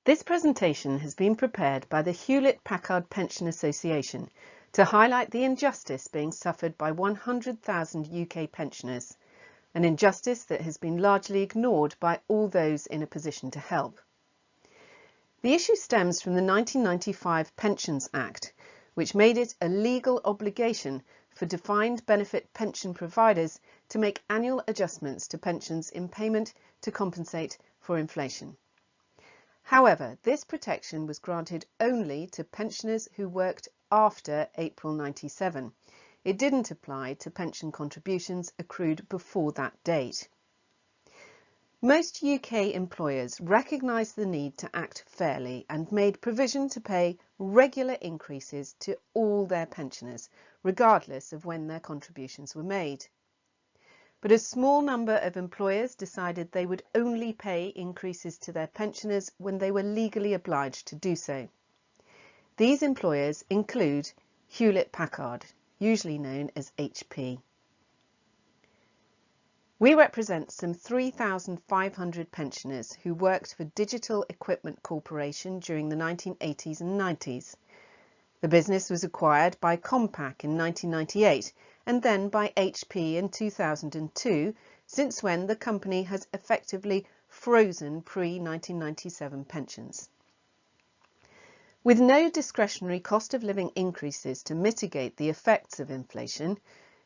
This presentation has been prepared by the Hewlett Packard Pension Association to highlight the injustice being suffered by 100,000 UK pensioners, an injustice that has been largely ignored by all those in a position to help. The issue stems from the 1995 Pensions Act, which made it a legal obligation for defined benefit pension providers to make annual adjustments to pensions in payment to compensate for inflation. However, this protection was granted only to pensioners who worked after April 97. It didn't apply to pension contributions accrued before that date. Most UK employers recognised the need to act fairly and made provision to pay regular increases to all their pensioners, regardless of when their contributions were made. But a small number of employers decided they would only pay increases to their pensioners when they were legally obliged to do so. These employers include Hewlett Packard, usually known as HP. We represent some 3,500 pensioners who worked for Digital Equipment Corporation during the 1980s and 90s. The business was acquired by Compaq in 1998 and then by HP in 2002, since when the company has effectively frozen pre-1997 pensions. With no discretionary cost of living increases to mitigate the effects of inflation,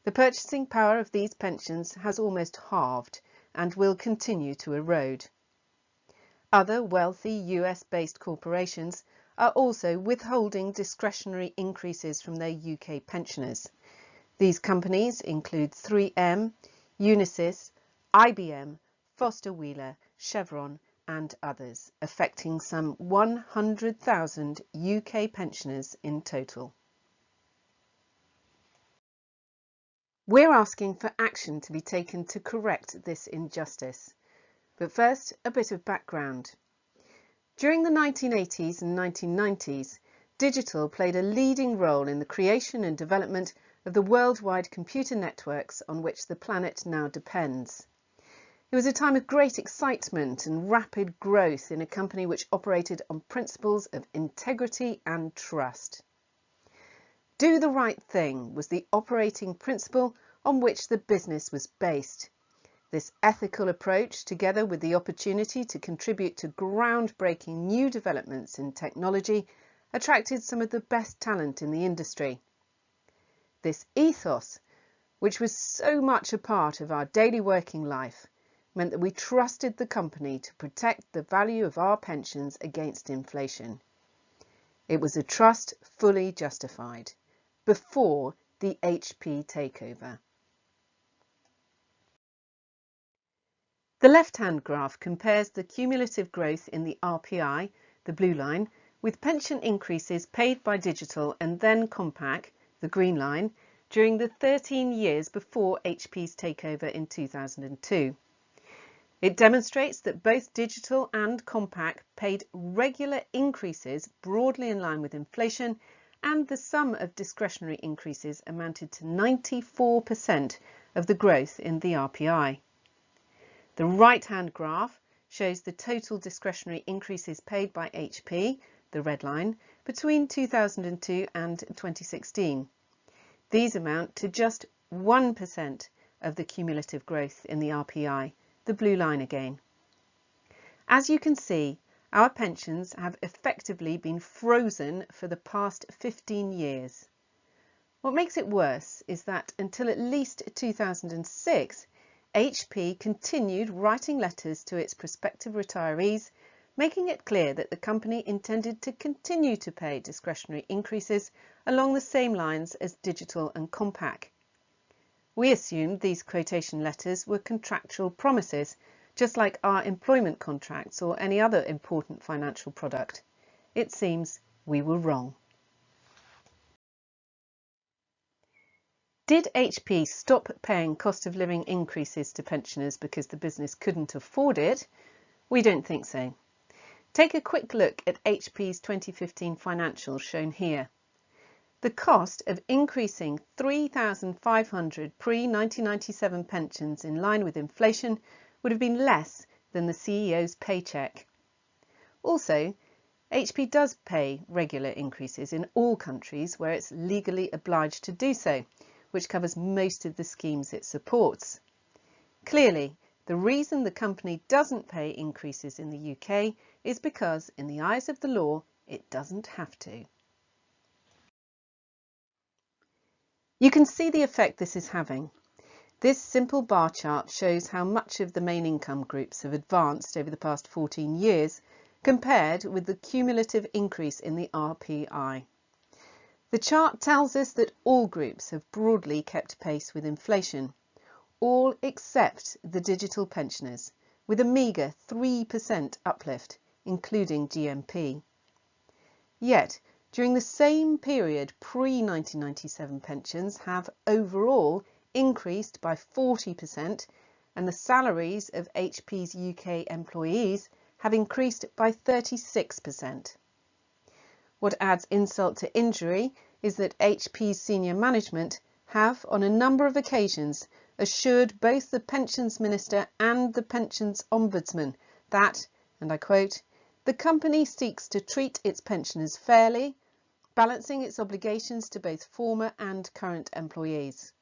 the purchasing power of these pensions has almost halved and will continue to erode. Other wealthy US-based corporations are also withholding discretionary increases from their UK pensioners. These companies include 3M, Unisys, IBM, Foster Wheeler, Chevron and others, affecting some 100,000 UK pensioners in total. We're asking for action to be taken to correct this injustice. But first, a bit of background. During the 1980s and 1990s, digital played a leading role in the creation and development of the worldwide computer networks on which the planet now depends. It was a time of great excitement and rapid growth in a company which operated on principles of integrity and trust. Do the right thing was the operating principle on which the business was based. This ethical approach, together with the opportunity to contribute to groundbreaking new developments in technology, attracted some of the best talent in the industry. This ethos, which was so much a part of our daily working life, meant that we trusted the company to protect the value of our pensions against inflation. It was a trust fully justified before the HP takeover. The left-hand graph compares the cumulative growth in the RPI, the blue line, with pension increases paid by Digital and then Compaq, the green line, during the 13 years before HP's takeover in 2002. It demonstrates that both Digital and Compaq paid regular increases broadly in line with inflation, and the sum of discretionary increases amounted to 94% of the growth in the RPI. The right-hand graph shows the total discretionary increases paid by HP, the red line, between 2002 and 2016. These amount to just 1% of the cumulative growth in the RPI, the blue line again. As you can see, our pensions have effectively been frozen for the past 15 years. What makes it worse is that until at least 2006, HP continued writing letters to its prospective retirees, making it clear that the company intended to continue to pay discretionary increases along the same lines as Digital and Compaq. We assumed these quotation letters were contractual promises, just like our employment contracts or any other important financial product. It seems we were wrong. Did HP stop paying cost of living increases to pensioners because the business couldn't afford it? We don't think so. Take a quick look at HP's 2015 financials shown here. The cost of increasing 3,500 pre-1997 pensions in line with inflation would have been less than the CEO's paycheck. Also, HP does pay regular increases in all countries where it's legally obliged to do so, which covers most of the schemes it supports. Clearly, the reason the company doesn't pay increases in the UK is because, in the eyes of the law, it doesn't have to. You can see the effect this is having. This simple bar chart shows how much of the main income groups have advanced over the past 14 years compared with the cumulative increase in the RPI. The chart tells us that all groups have broadly kept pace with inflation, all except the digital pensioners, with a meagre 3% uplift, including GMP. Yet, during the same period, pre-1997 pensions have overall increased by 40%, and the salaries of HP's UK employees have increased by 36%. What adds insult to injury is that HP's senior management have, on a number of occasions, assured both the Pensions Minister and the Pensions Ombudsman that, and I quote, "the company seeks to treat its pensioners fairly, balancing its obligations to both former and current employees."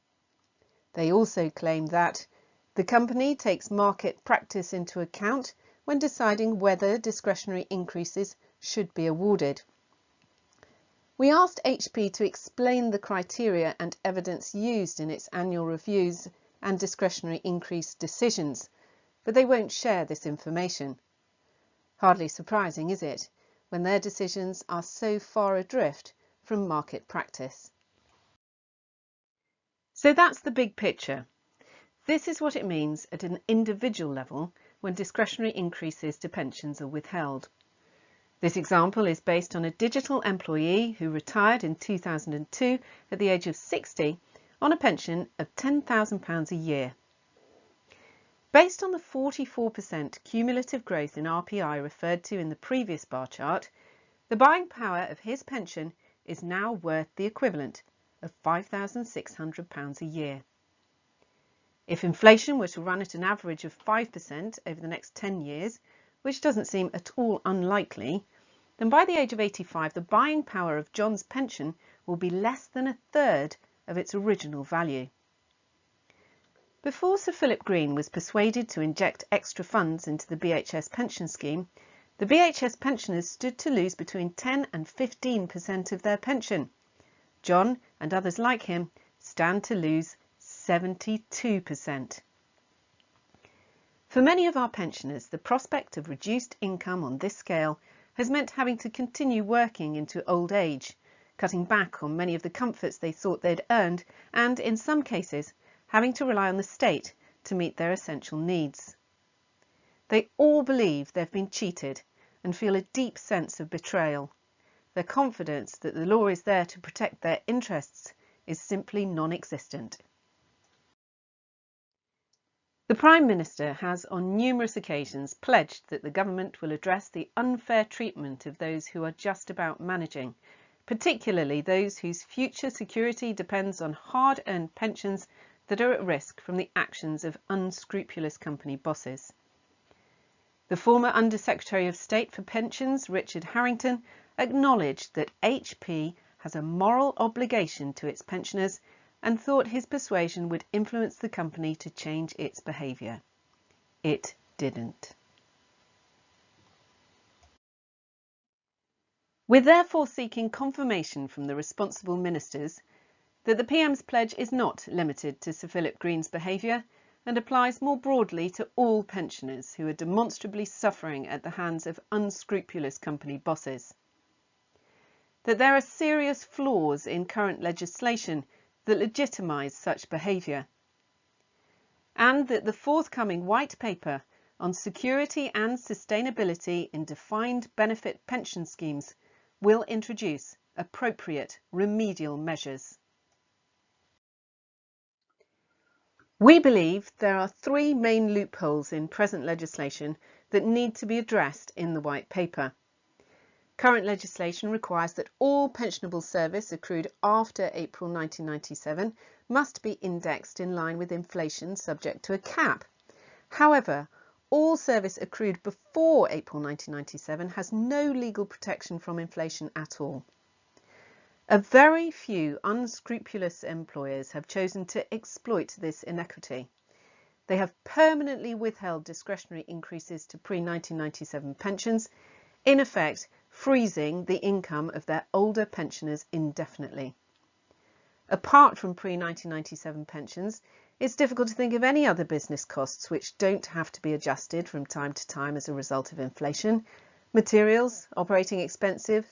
They also claim that the company takes market practice into account when deciding whether discretionary increases should be awarded. We asked HP to explain the criteria and evidence used in its annual reviews and discretionary increase decisions, but they won't share this information. Hardly surprising, is it, when their decisions are so far adrift from market practice? So that's the big picture. This is what it means at an individual level when discretionary increases to pensions are withheld. This example is based on a digital employee who retired in 2002 at the age of 60 on a pension of £10,000 a year. Based on the 44% cumulative growth in RPI referred to in the previous bar chart, the buying power of his pension is now worth the equivalent of £5,600 a year. If inflation were to run at an average of 5% over the next 10 years, which doesn't seem at all unlikely, then by the age of 85, the buying power of John's pension will be less than a third of its original value. Before Sir Philip Green was persuaded to inject extra funds into the BHS pension scheme, the BHS pensioners stood to lose between 10 and 15% of their pension. John and others like him stand to lose 72%. For many of our pensioners, the prospect of reduced income on this scale has meant having to continue working into old age, cutting back on many of the comforts they thought they'd earned, and in some cases, having to rely on the state to meet their essential needs. They all believe they've been cheated and feel a deep sense of betrayal. Their confidence that the law is there to protect their interests is simply non-existent. The Prime Minister has on numerous occasions pledged that the government will address the unfair treatment of those who are just about managing, particularly those whose future security depends on hard-earned pensions that are at risk from the actions of unscrupulous company bosses. The former Under-Secretary of State for Pensions, Richard Harrington, acknowledged that HP has a moral obligation to its pensioners and thought his persuasion would influence the company to change its behaviour. It didn't. We're therefore seeking confirmation from the responsible ministers that the PM's pledge is not limited to Sir Philip Green's behaviour and applies more broadly to all pensioners who are demonstrably suffering at the hands of unscrupulous company bosses. That there are serious flaws in current legislation that legitimise such behaviour, and that the forthcoming white paper on security and sustainability in defined benefit pension schemes will introduce appropriate remedial measures. We believe there are three main loopholes in present legislation that need to be addressed in the white paper. Current legislation requires that all pensionable service accrued after April 1997 must be indexed in line with inflation subject to a cap. However, all service accrued before April 1997 has no legal protection from inflation at all. A very few unscrupulous employers have chosen to exploit this inequity. They have permanently withheld discretionary increases to pre-1997 pensions, in effect freezing the income of their older pensioners indefinitely. Apart from pre-1997 pensions, it's difficult to think of any other business costs which don't have to be adjusted from time to time as a result of inflation: materials, operating expenses,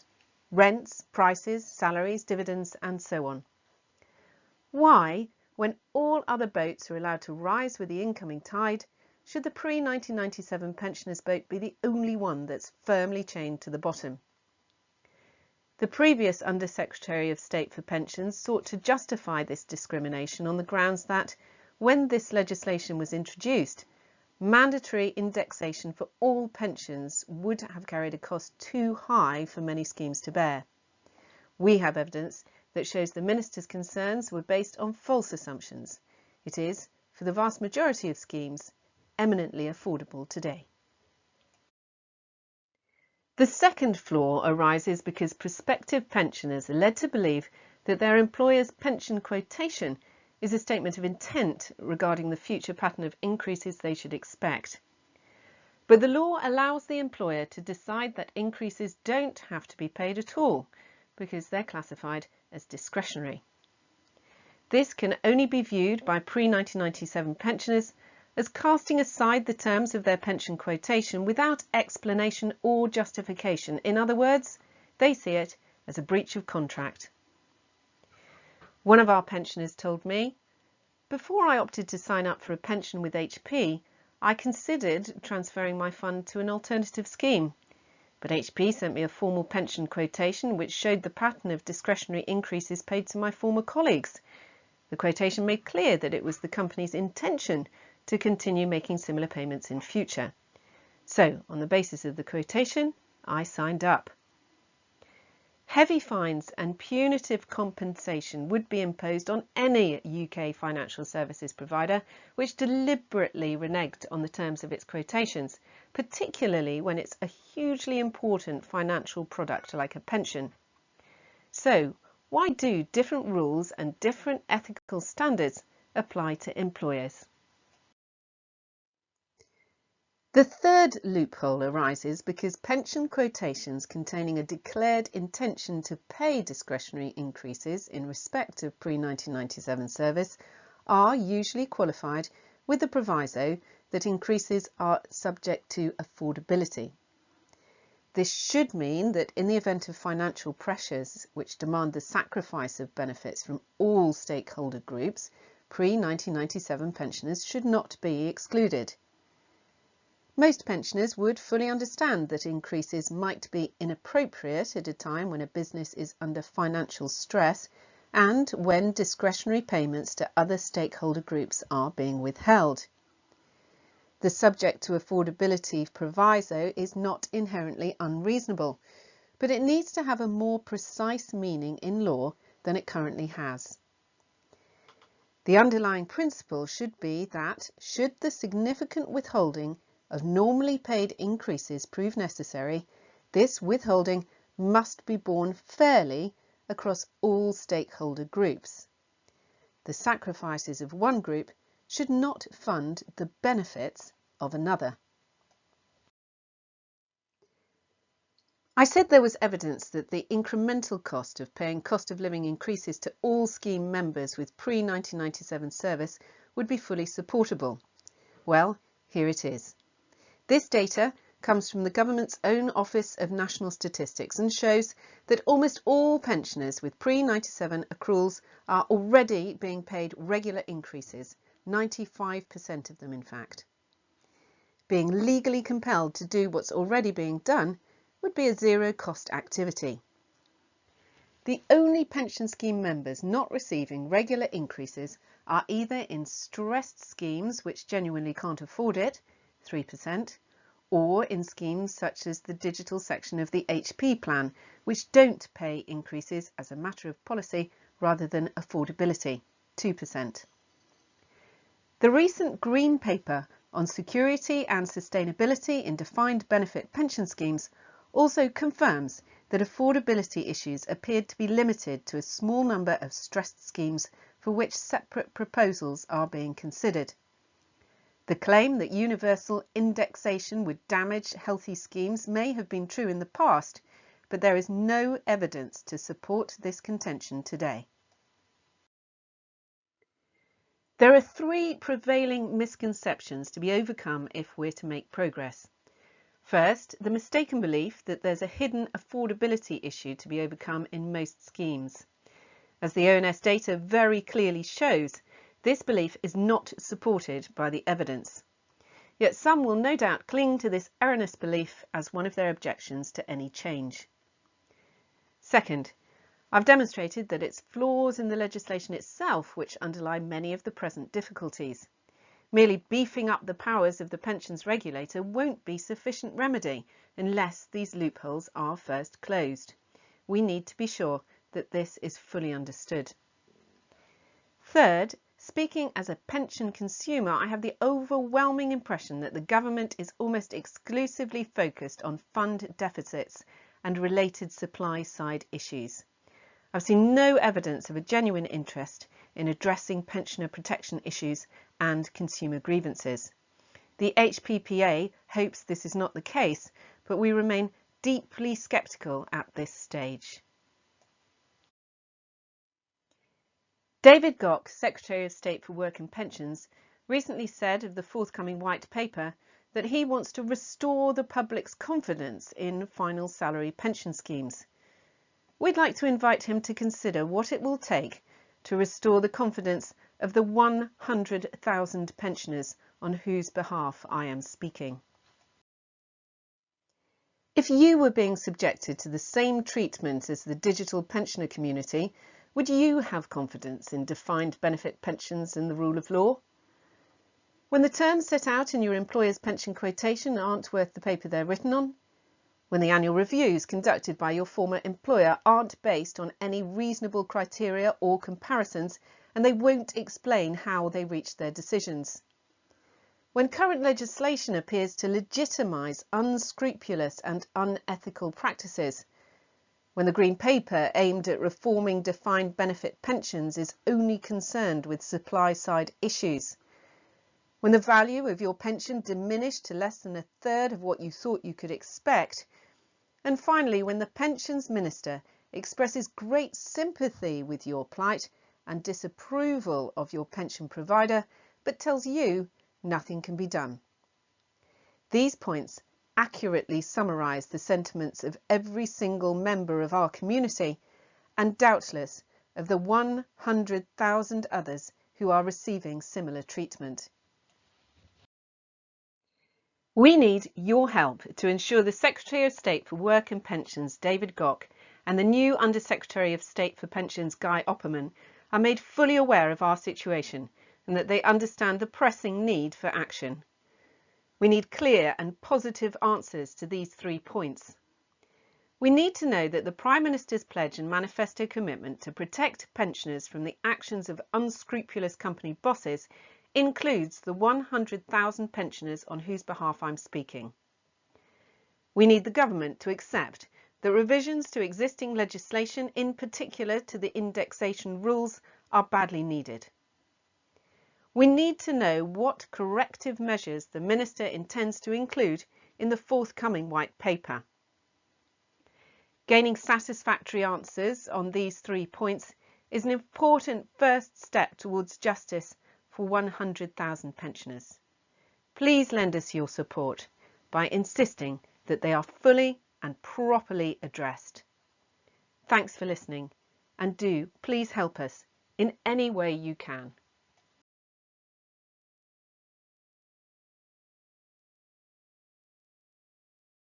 rents, prices, salaries, dividends, and so on. Why, when all other boats are allowed to rise with the incoming tide, should the pre-1997 pensioners' boat be the only one that's firmly chained to the bottom? The previous Under-Secretary of State for Pensions sought to justify this discrimination on the grounds that, when this legislation was introduced, mandatory indexation for all pensions would have carried a cost too high for many schemes to bear. We have evidence that shows the Minister's concerns were based on false assumptions. It is, for the vast majority of schemes, eminently affordable today. The second flaw arises because prospective pensioners are led to believe that their employer's pension quotation is a statement of intent regarding the future pattern of increases they should expect. But the law allows the employer to decide that increases don't have to be paid at all, because they're classified as discretionary. This can only be viewed by pre-1997 pensioners as casting aside the terms of their pension quotation without explanation or justification. In other words, they see it as a breach of contract. One of our pensioners told me, "Before I opted to sign up for a pension with HP, I considered transferring my fund to an alternative scheme. But HP sent me a formal pension quotation which showed the pattern of discretionary increases paid to my former colleagues. The quotation made clear that it was the company's intention to continue making similar payments in future. So, on the basis of the quotation, I signed up." Heavy fines and punitive compensation would be imposed on any UK financial services provider which deliberately reneged on the terms of its quotations, particularly when it's a hugely important financial product like a pension. So, why do different rules and different ethical standards apply to employers? The third loophole arises because pension quotations containing a declared intention to pay discretionary increases in respect of pre-1997 service are usually qualified with the proviso that increases are subject to affordability. This should mean that in the event of financial pressures which demand the sacrifice of benefits from all stakeholder groups, pre-1997 pensioners should not be excluded. Most pensioners would fully understand that increases might be inappropriate at a time when a business is under financial stress and when discretionary payments to other stakeholder groups are being withheld. The subject to affordability proviso is not inherently unreasonable, but it needs to have a more precise meaning in law than it currently has. The underlying principle should be that, should the significant withholding of normally paid increases prove necessary, this withholding must be borne fairly across all stakeholder groups. The sacrifices of one group should not fund the benefits of another. I said there was evidence that the incremental cost of paying cost of living increases to all scheme members with pre-1997 service would be fully supportable. Well, here it is. This data comes from the government's own Office of National Statistics and shows that almost all pensioners with pre-97 accruals are already being paid regular increases, 95% of them in fact. Being legally compelled to do what's already being done would be a zero-cost activity. The only pension scheme members not receiving regular increases are either in stressed schemes which genuinely can't afford it, 3%, or in schemes such as the digital section of the HP plan, which don't pay increases as a matter of policy rather than affordability, 2%. The recent Green Paper on security and sustainability in defined benefit pension schemes also confirms that affordability issues appeared to be limited to a small number of stressed schemes for which separate proposals are being considered. The claim that universal indexation would damage healthy schemes may have been true in the past, but there is no evidence to support this contention today. There are three prevailing misconceptions to be overcome if we're to make progress. First, the mistaken belief that there's a hidden affordability issue to be overcome in most schemes. As the ONS data very clearly shows, this belief is not supported by the evidence. Yet some will no doubt cling to this erroneous belief as one of their objections to any change. Second, I've demonstrated that it's flaws in the legislation itself which underlie many of the present difficulties. Merely beefing up the powers of the pensions regulator won't be sufficient remedy unless these loopholes are first closed. We need to be sure that this is fully understood. Third, speaking as a pension consumer, I have the overwhelming impression that the government is almost exclusively focused on fund deficits and related supply side issues. I've seen no evidence of a genuine interest in addressing pensioner protection issues and consumer grievances. The HPPA hopes this is not the case, but we remain deeply sceptical at this stage. David Gok, Secretary of State for Work and Pensions, recently said of the forthcoming white paper that he wants to restore the public's confidence in final salary pension schemes. We'd like to invite him to consider what it will take to restore the confidence of the 100,000 pensioners on whose behalf I am speaking. If you were being subjected to the same treatment as the digital pensioner community, would you have confidence in defined benefit pensions and the rule of law? When the terms set out in your employer's pension quotation aren't worth the paper they're written on? When the annual reviews conducted by your former employer aren't based on any reasonable criteria or comparisons, and they won't explain how they reached their decisions? When current legislation appears to legitimise unscrupulous and unethical practices? When the Green Paper aimed at reforming defined benefit pensions is only concerned with supply-side issues? When the value of your pension diminished to less than a third of what you thought you could expect? And finally, when the Pensions Minister expresses great sympathy with your plight and disapproval of your pension provider, but tells you nothing can be done. These points accurately summarise the sentiments of every single member of our community and doubtless of the 100,000 others who are receiving similar treatment. We need your help to ensure the Secretary of State for Work and Pensions, David Gok, and the new Under-Secretary of State for Pensions, Guy Opperman, are made fully aware of our situation and that they understand the pressing need for action. We need clear and positive answers to these 3 points. We need to know that the Prime Minister's pledge and manifesto commitment to protect pensioners from the actions of unscrupulous company bosses includes the 100,000 pensioners on whose behalf I'm speaking. We need the government to accept that revisions to existing legislation, in particular to the indexation rules, are badly needed. We need to know what corrective measures the Minister intends to include in the forthcoming white paper. Gaining satisfactory answers on these 3 points is an important first step towards justice for 100,000 pensioners. Please lend us your support by insisting that they are fully and properly addressed. Thanks for listening, and do please help us in any way you can.